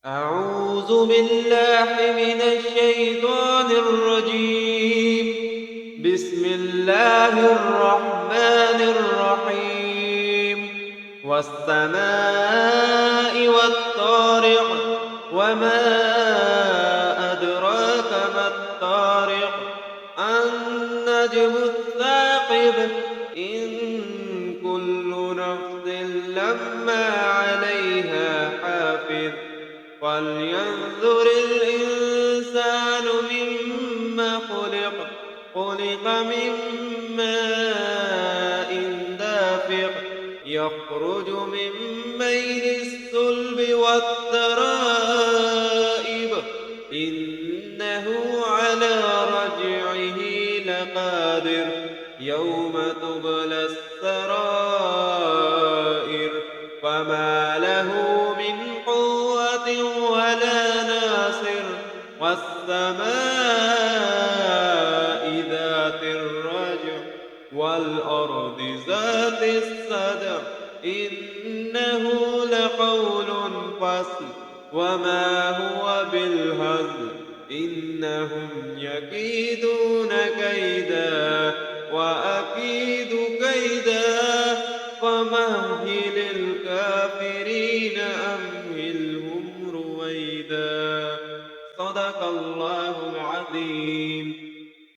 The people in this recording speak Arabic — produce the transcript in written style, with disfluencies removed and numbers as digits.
أعوذ بالله من الشيطان الرجيم. بسم الله الرحمن الرحيم. والسماء والطارق، وما أدراك ما الطارق. النجم الثاقب. إن كل نفس لما عليها حافظ. فلينظر الإنسان مما خلق. خلق من ماء دافق، يخرج من بين الصلب والترائب. إنه على رجعه لقادر. يوم تبلى السرائر. فما له من قوة ولا ناصر. والسماء ذات الرجع، والأرض ذات الصدع. إنه لقول فصل، وما هو بالهزل. إنهم يكيدون كيدا، وأكيد كيدا. فمهل الكافرين أمهلهم رويدا. صدق الله العظيم.